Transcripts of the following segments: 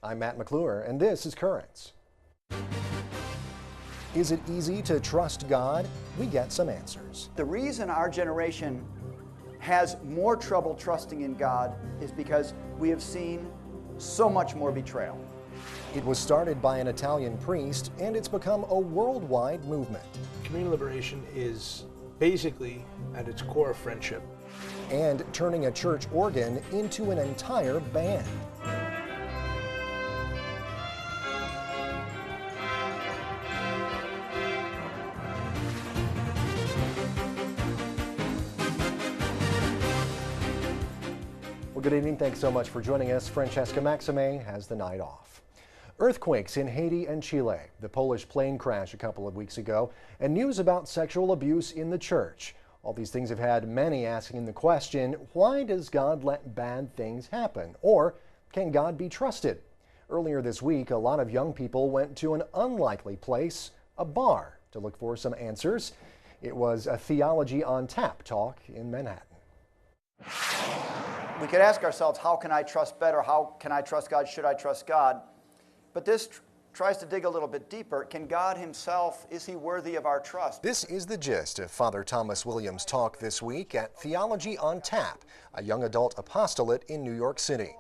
I'm Matt McClure, and this is Currents. Is it easy to trust God? We get some answers. The reason our generation has more trouble trusting in God is because we have seen so much more betrayal. It was started by an Italian priest, and it's become a worldwide movement. Community liberation is basically, at its core, friendship. And turning a church organ into an entire band. Well, good evening. Thanks so much for joining us. Francesca Maxime has the night off. Earthquakes in Haiti and Chile, the Polish plane crash a couple of weeks ago, and news about sexual abuse in the church. All these things have had many asking the question, why does God let bad things happen? Or can God be trusted? Earlier this week, a lot of young people went to an unlikely place, a bar, to look for some answers. It was a Theology on Tap talk in Manhattan. We could ask ourselves, how can I trust better? How can I trust God? Should I trust God? But this tries to dig a little bit deeper. Can God himself, is he worthy of our trust? This is the gist of Father Thomas Williams' talk this week at Theology on Tap, a young adult apostolate in New York City.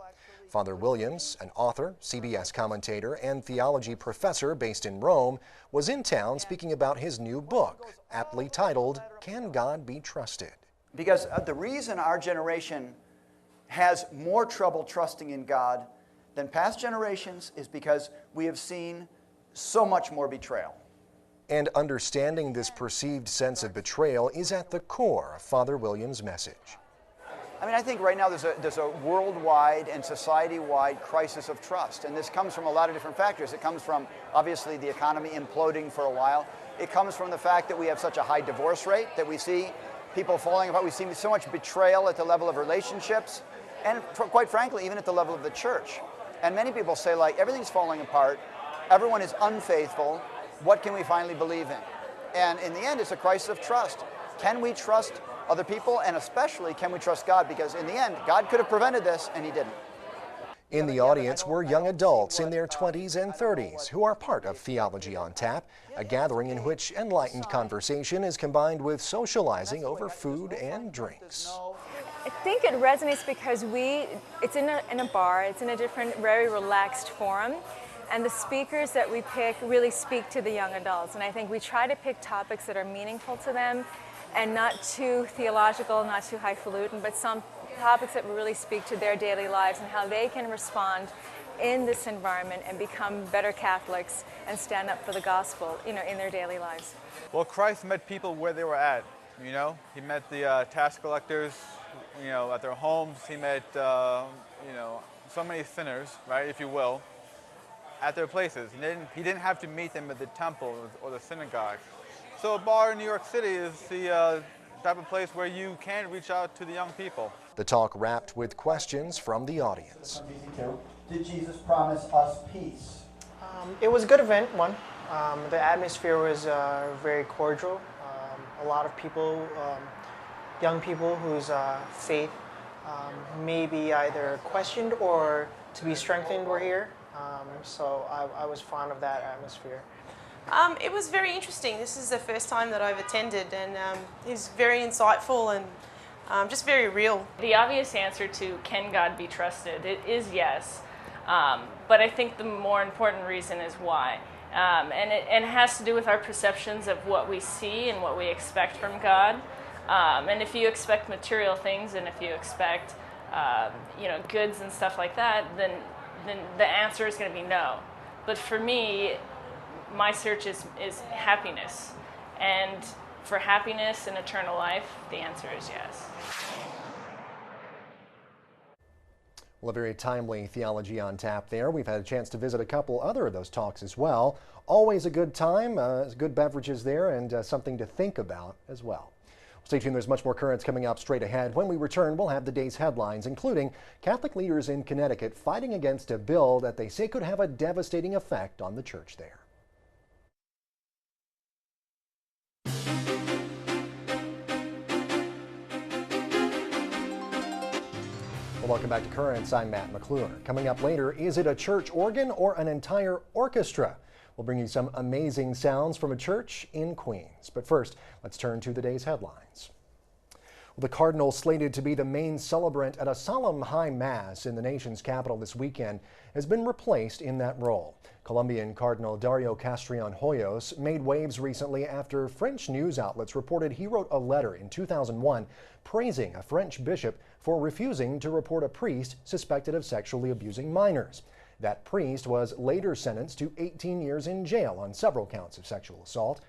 Father Williams, an author, CBS commentator, and theology professor based in Rome, was in town speaking about his new book, aptly titled, Can God Be Trusted? Because the reason our generation has more trouble trusting in God than past generations is because we have seen so much more betrayal. And understanding this perceived sense of betrayal is at the core of Father Williams' message. I mean, I think right now there's a worldwide and society-wide crisis of trust, and this comes from a lot of different factors. It comes from, obviously, the economy imploding for a while. It comes from the fact that we have such a high divorce rate, that we see people falling apart. We see so much betrayal at the level of relationships, and quite frankly, even at the level of the church. And many people say, like, everything's falling apart, everyone is unfaithful, what can we finally believe in? And in the end, it's a crisis of trust. Can we trust other people, and especially, can we trust God? Because in the end, God could have prevented this, and he didn't. In the audience were young adults in their 20s and 30s who are part of Theology on Tap, a gathering in which enlightened conversation is combined with socializing over food and drinks. I think it resonates because it's in a bar, it's in a different, very relaxed forum, and the speakers that we pick really speak to the young adults. And I think we try to pick topics that are meaningful to them and not too theological, not too highfalutin, but some topics that really speak to their daily lives and how they can respond in this environment and become better Catholics and stand up for the gospel, in their daily lives. Well, Christ met people where they were at, He met the tax collectors, at their homes. He met, so many sinners, right, if you will, at their places. He didn't have to meet them at the temple or the synagogue. So a bar in New York City is the type of place where you can reach out to the young people. The talk wrapped with questions from the audience. Did Jesus promise us peace? It was a good event, one. The atmosphere was very cordial. A lot of people, young people whose faith may be either questioned or to be strengthened were here. So I was fond of that atmosphere. It was very interesting. This is the first time that I've attended, and it was very insightful and just very real. The obvious answer to can God be trusted, it is yes. But I think the more important reason is why. And it has to do with our perceptions of what we see and what we expect from God. And if you expect material things and if you expect goods and stuff like that, then the answer is going to be no. But for me, my search is happiness. And for happiness and eternal life, the answer is yes. Well, a very timely Theology on Tap there. We've had a chance to visit a couple other of those talks as well. Always a good time, good beverages there, and something to think about as well. Stay tuned, there's much more Currents coming up straight ahead. When we return, we'll have the day's headlines, including Catholic leaders in Connecticut fighting against a bill that they say could have a devastating effect on the church there. Welcome back to Currents. I'm Matt McClure. Coming up later, is it a church organ or an entire orchestra? We'll bring you some amazing sounds from a church in Queens. But first, let's turn to the day's headlines. The Cardinal, slated to be the main celebrant at a solemn high mass in the nation's capital this weekend, has been replaced in that role. Colombian Cardinal Dario Castrillon Hoyos made waves recently after French news outlets reported he wrote a letter in 2001 praising a French bishop for refusing to report a priest suspected of sexually abusing minors. That priest was later sentenced to 18 years in jail on several counts of sexual assault.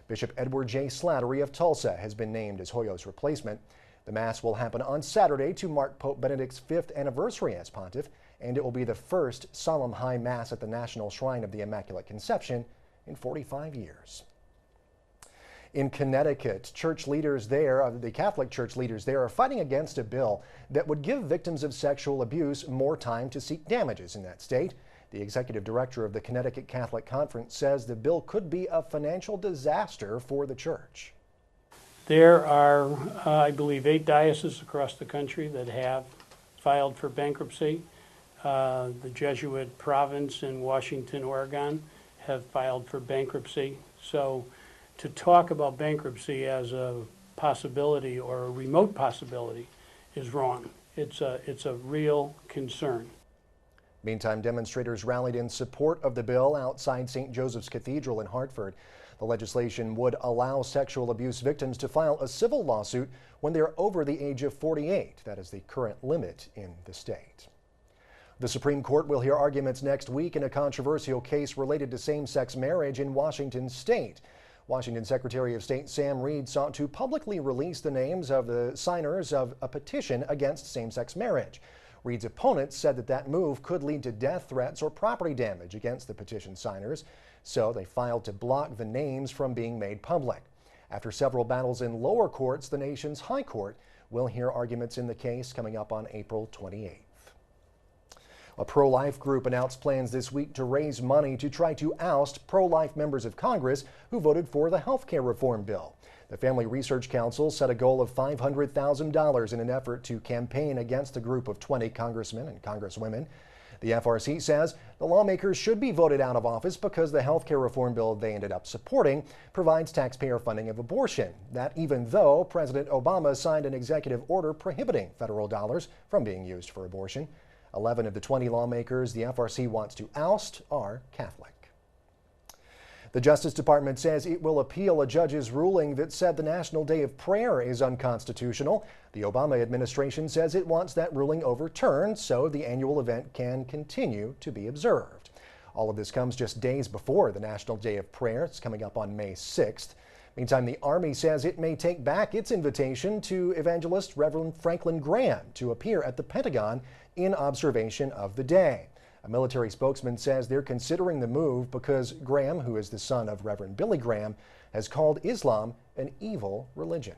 Bishop Edward J. Slattery of Tulsa has been named as Hoyos' replacement. The Mass will happen on Saturday to mark Pope Benedict's 5th anniversary as pontiff, and it will be the first solemn high Mass at the National Shrine of the Immaculate Conception in 45 years. In Connecticut, church leaders there, the Catholic church leaders there, are fighting against a bill that would give victims of sexual abuse more time to seek damages in that state. The executive director of the Connecticut Catholic Conference says the bill could be a financial disaster for the church. There are, I believe, 8 dioceses across the country that have filed for bankruptcy. The Jesuit province in Washington, Oregon have filed for bankruptcy. So to talk about bankruptcy as a possibility or a remote possibility is wrong. It's a real concern. Meantime, demonstrators rallied in support of the bill outside St. Joseph's Cathedral in Hartford. The legislation would allow sexual abuse victims to file a civil lawsuit when they're over the age of 48. That is the current limit in the state. The Supreme Court will hear arguments next week in a controversial case related to same-sex marriage in Washington state. Washington Secretary of State Sam Reed sought to publicly release the names of the signers of a petition against same-sex marriage. Reed's opponents said that move could lead to death threats or property damage against the petition signers, so they filed to block the names from being made public. After several battles in lower courts, the nation's high court will hear arguments in the case coming up on April 28th. A pro-life group announced plans this week to raise money to try to oust pro-life members of Congress who voted for the health care reform bill. The Family Research Council set a goal of $500,000 in an effort to campaign against a group of 20 congressmen and congresswomen. The FRC says the lawmakers should be voted out of office because the health care reform bill they ended up supporting provides taxpayer funding of abortion. That even though President Obama signed an executive order prohibiting federal dollars from being used for abortion. 11 of the 20 lawmakers the FRC wants to oust are Catholic. The Justice Department says it will appeal a judge's ruling that said the National Day of Prayer is unconstitutional. The Obama administration says it wants that ruling overturned so the annual event can continue to be observed. All of this comes just days before the National Day of Prayer. It's coming up on May 6th. Meantime, the Army says it may take back its invitation to evangelist Reverend Franklin Graham to appear at the Pentagon in observation of the day. A military spokesman says they're considering the move because Graham, who is the son of Reverend Billy Graham, has called Islam an evil religion.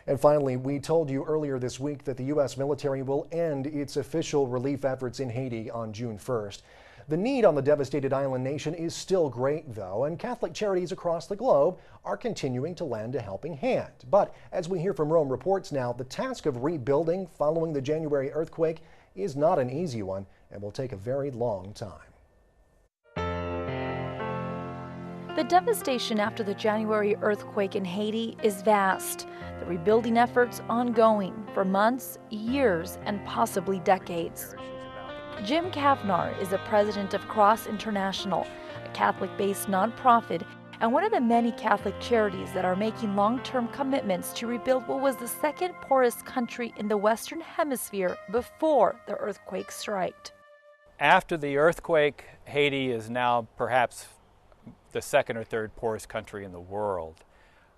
And finally, we told you earlier this week that the U.S. military will end its official relief efforts in Haiti on June 1st. The need on the devastated island nation is still great, though, and Catholic charities across the globe are continuing to lend a helping hand. But as we hear from Rome Reports now, the task of rebuilding following the January earthquake is not an easy one and will take a very long time. The devastation after the January earthquake in Haiti is vast. The rebuilding efforts ongoing for months, years, and possibly decades. Jim Kavnar is the president of Cross International, a Catholic-based nonprofit and one of the many Catholic charities that are making long-term commitments to rebuild what was the second poorest country in the Western Hemisphere before the earthquake struck. After the earthquake, Haiti is now perhaps the second or third poorest country in the world.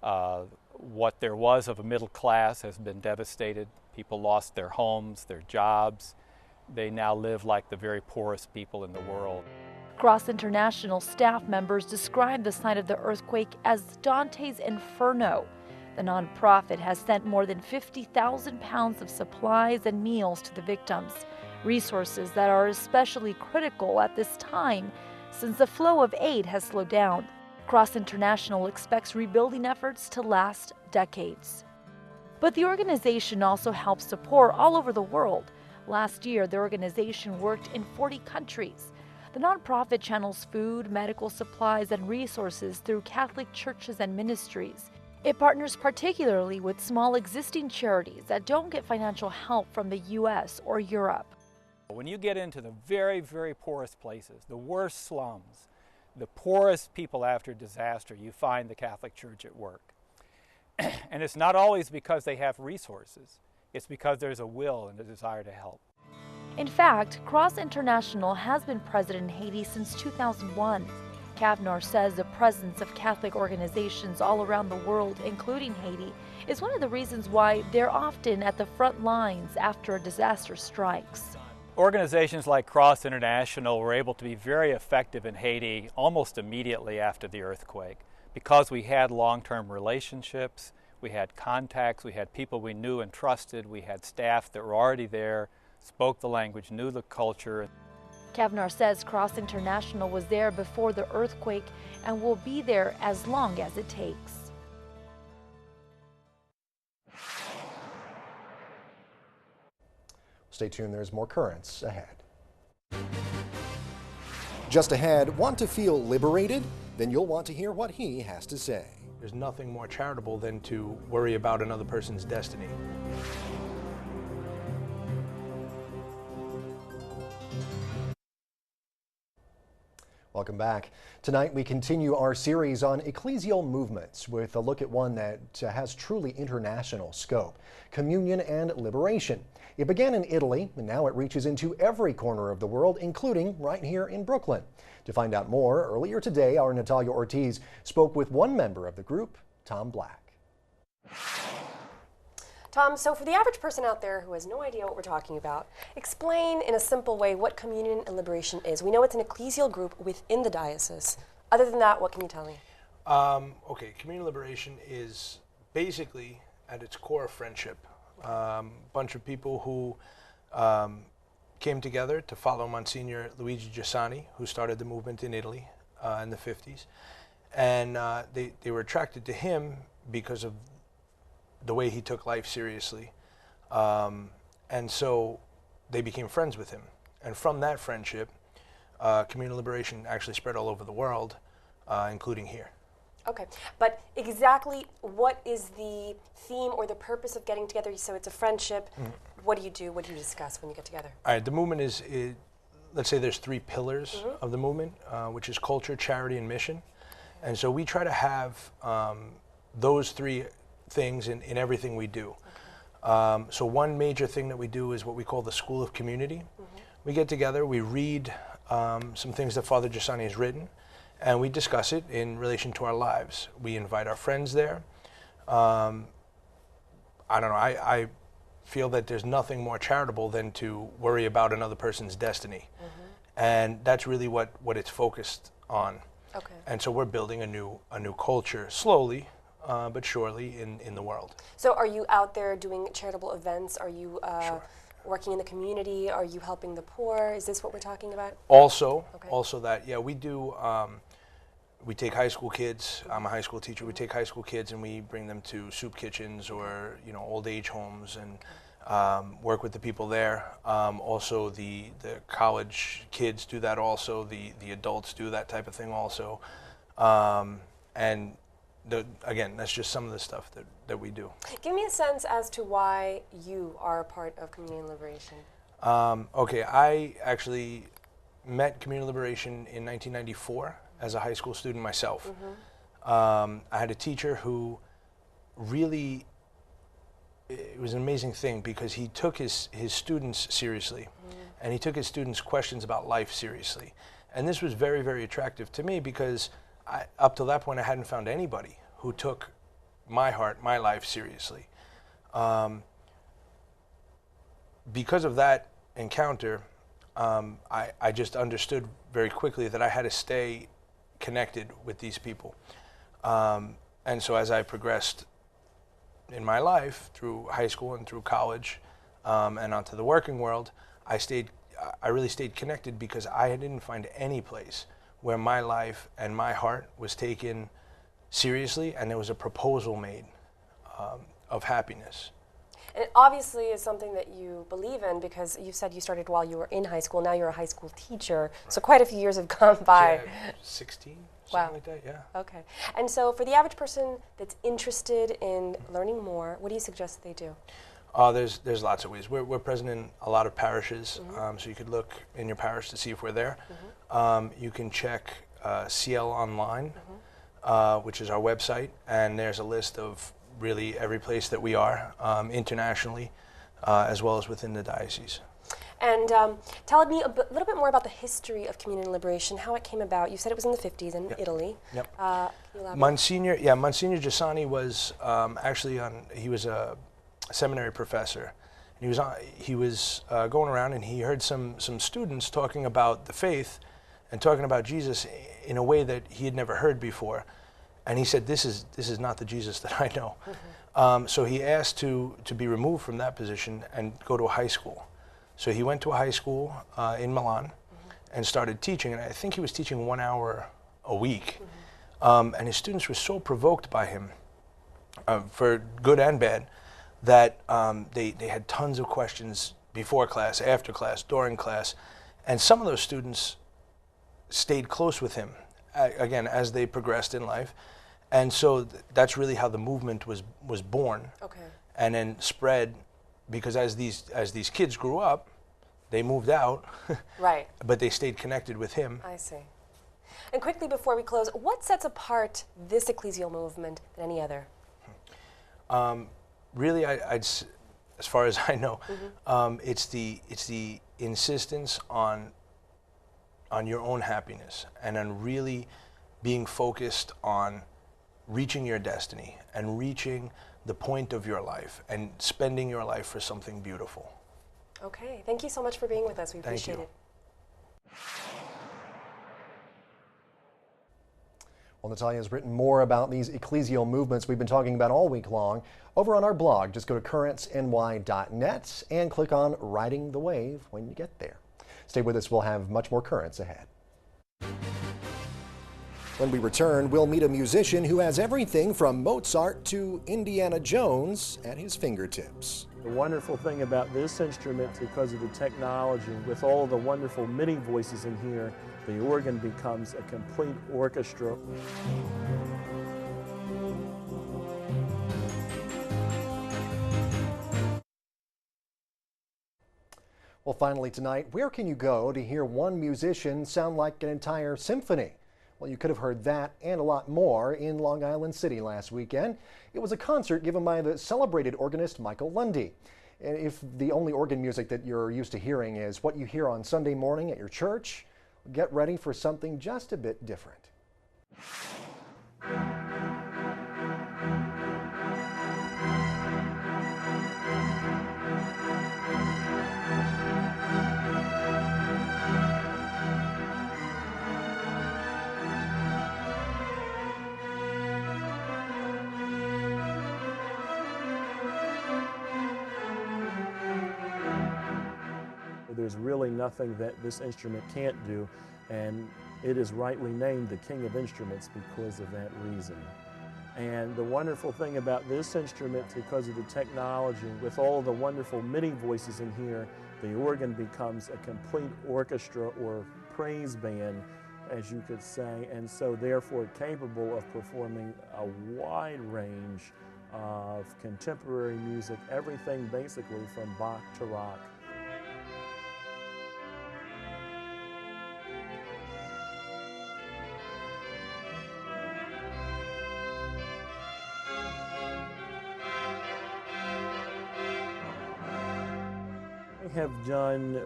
What there was of a middle class has been devastated. People lost their homes, their jobs. They now live like the very poorest people in the world. Cross International staff members describe the site of the earthquake as Dante's Inferno. The nonprofit has sent more than 50,000 pounds of supplies and meals to the victims, resources that are especially critical at this time since the flow of aid has slowed down. Cross International expects rebuilding efforts to last decades. But the organization also helps the poor all over the world. Last year, the organization worked in 40 countries. The nonprofit channels food, medical supplies, and resources through Catholic churches and ministries. It partners particularly with small existing charities that don't get financial help from the U.S. or Europe. When you get into the very, very poorest places, the worst slums, the poorest people after disaster, you find the Catholic Church at work. And it's not always because they have resources. It's because there's a will and a desire to help. In fact, Cross International has been present in Haiti since 2001. Kavnar says the presence of Catholic organizations all around the world, including Haiti, is one of the reasons why they're often at the front lines after a disaster strikes. Organizations like Cross International were able to be very effective in Haiti almost immediately after the earthquake because we had long-term relationships, we had contacts, we had people we knew and trusted, we had staff that were already there, spoke the language, knew the culture. Kavnar says Cross International was there before the earthquake and will be there as long as it takes. Stay tuned, there's more currents ahead. Just ahead, want to feel liberated? Then you'll want to hear what he has to say. There's nothing more charitable than to worry about another person's destiny. Welcome back. Tonight we continue our series on ecclesial movements with a look at one that has truly international scope, communion and liberation. It began in Italy and now it reaches into every corner of the world, including right here in Brooklyn. To find out more, earlier today our Natalia Ortiz spoke with one member of the group, Tom Black. Tom, so for the average person out there who has no idea what we're talking about, explain in a simple way what communion and liberation is. We know it's an ecclesial group within the diocese. Other than that, what can you tell me? Okay, communion and liberation is basically at its core friendship. Bunch of people who came together to follow Monsignor Luigi Giussani, who started the movement in Italy in the 50s. And they were attracted to him because of the way he took life seriously. And so they became friends with him. And from that friendship, communal liberation actually spread all over the world, including here. Okay, but exactly what is the theme or the purpose of getting together? So it's a friendship. What do you do? What do you discuss when you get together? All right, the movement is let's say there's three pillars of the movement, which is culture, charity, and mission. And so we try to have those three things in everything we do. Okay. So one major thing that we do is what we call the School of Community. We get together, we read some things that Father Giussani has written, and we discuss it in relation to our lives. We invite our friends there. I don't know, I feel that there's nothing more charitable than to worry about another person's destiny. And that's really what it's focused on. Okay. And so we're building a new culture, slowly, but surely in the world. So are you out there doing charitable events? Are you Sure. working in the community? Are you helping the poor? Is this what we're talking about? Also, Okay. also that, yeah, we do, we take high school kids, I'm a high school teacher, we take high school kids and we bring them to soup kitchens or, old age homes and work with the people there. Also the college kids do that also, the adults do that type of thing also. And again, that's just some of the stuff that we do. Give me a sense as to why you are a part of Communion Liberation. Okay, I actually met Communion Liberation in 1994 as a high school student myself. I had a teacher who really, it was an amazing thing because he took his students seriously and he took his students' questions about life seriously. And this was very, very attractive to me because up till that point, I hadn't found anybody who took my heart, my life seriously. Because of that encounter, I just understood very quickly that I had to stay connected with these people. And so as I progressed in my life through high school and through college and onto the working world, I really stayed connected because I didn't find any place where my life and my heart was taken seriously and there was a proposal made of happiness. And it obviously is something that you believe in because you said you started while you were in high school. Now you're a high school teacher. Right. So quite a few years have gone by. Yeah, 16, something wow. like that, yeah. Okay. And so for the average person that's interested in learning more, what do you suggest they do? There's lots of ways. We're present in a lot of parishes, Mm-hmm. so you could look in your parish to see if we're there. Mm-hmm. You can check CL Online, Mm-hmm. which is our website, and there's a list of really every place that we are internationally, as well as within the diocese. And tell me a little bit more about the history of communion and liberation, how it came about. You said it was in the 50s in Italy. Yep. Can you elaborate? Monsignor Giussani was actually he was a seminary professor. And he was going around and he heard some students talking about the faith and talking about Jesus in a way that he had never heard before. And he said, this is not the Jesus that I know. Mm-hmm. So he asked to be removed from that position and go to a high school. So he went to a high school in Milan and started teaching. And I think he was teaching 1 hour a week. And his students were so provoked by him, for good and bad, that they had tons of questions before class, after class, during class. And some of those students stayed close with him, again, as they progressed in life. And so that's really how the movement was born. Okay. And then spread, because as these kids grew up, they moved out. Right. But they stayed connected with him. I see. And quickly before we close, what sets apart this ecclesial movement than any other? Really, as far as I know, it's the insistence on your own happiness and on really being focused on reaching your destiny and reaching the point of your life and spending your life for something beautiful. Okay, thank you so much for being with us. We appreciate it. Well, Natalia has written more about these ecclesial movements we've been talking about all week long over on our blog. Just go to currentsny.net and click on Riding the Wave when you get there. Stay with us. We'll have much more currents ahead. When we return, we'll meet a musician who has everything from Mozart to Indiana Jones at his fingertips. The wonderful thing about this instrument, because of the technology, with all of the wonderful MIDI voices in here, the organ becomes a complete orchestra. Well, finally tonight, where can you go to hear one musician sound like an entire symphony? Well, you could have heard that and a lot more in Long Island City last weekend. It was a concert given by the celebrated organist Michael Lundy. And if the only organ music that you're used to hearing is what you hear on Sunday morning at your church, get ready for something just a bit different. There's really nothing that this instrument can't do, and it is rightly named the King of Instruments because of that reason. And the wonderful thing about this instrument, because of the technology, with all of the wonderful MIDI voices in here, the organ becomes a complete orchestra or praise band, as you could say, and so therefore capable of performing a wide range of contemporary music, everything basically from Bach to rock. I have done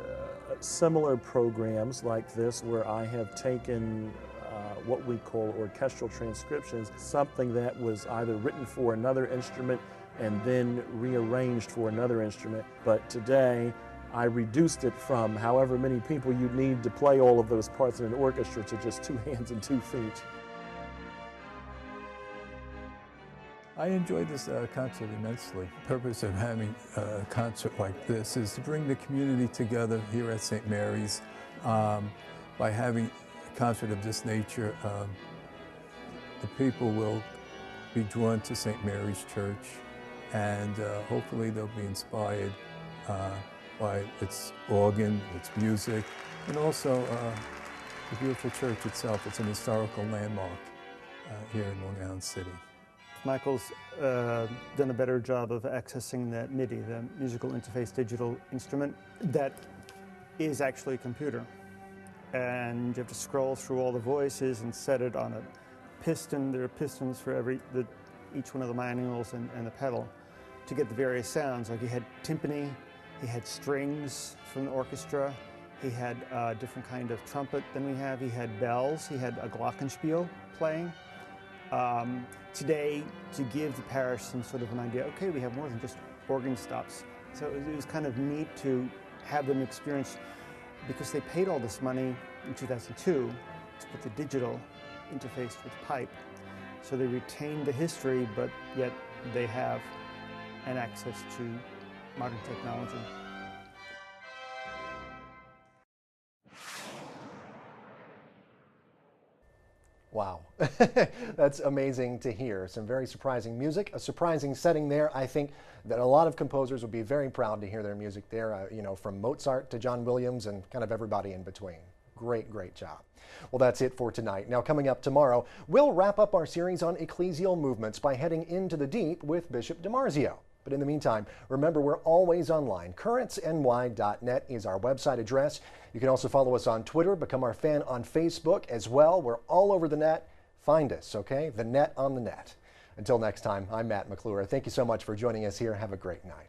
similar programs like this where I have taken what we call orchestral transcriptions, something that was either written for another instrument and then rearranged for another instrument. But today, I reduced it from however many people you'd need to play all of those parts in an orchestra to just 2 hands and 2 feet. I enjoyed this concert immensely. The purpose of having a concert like this is to bring the community together here at St. Mary's. By having a concert of this nature, the people will be drawn to St. Mary's Church, and hopefully they'll be inspired by its organ, its music, and also the beautiful church itself. It's an historical landmark here in Long Island City. Michael's done a better job of accessing that MIDI, the musical interface digital instrument, that is actually a computer. And you have to scroll through all the voices and set it on a piston. There are pistons for each one of the manuals and the pedal to get the various sounds. Like he had timpani, he had strings from the orchestra, he had a different kind of trumpet than we have, he had bells, he had a glockenspiel playing. Today, to give the parish some sort of an idea, okay, we have more than just organ stops. So it was kind of neat to have them experience, because they paid all this money in 2002 to put the digital interface with pipe. So they retained the history, but yet they have an access to modern technology. Wow, that's amazing to hear. Some very surprising music, a surprising setting there. I think that a lot of composers would be very proud to hear their music there, you know, from Mozart to John Williams and kind of everybody in between. Great, great job. Well, that's it for tonight. Now, coming up tomorrow, we'll wrap up our series on ecclesial movements by heading into the deep with Bishop DiMarzio. But in the meantime, remember, we're always online. Currentsny.net is our website address. You can also follow us on Twitter, become our fan on Facebook as well. We're all over the net. Find us, okay? The net on the net. Until next time, I'm Matt McClure. Thank you so much for joining us here. Have a great night.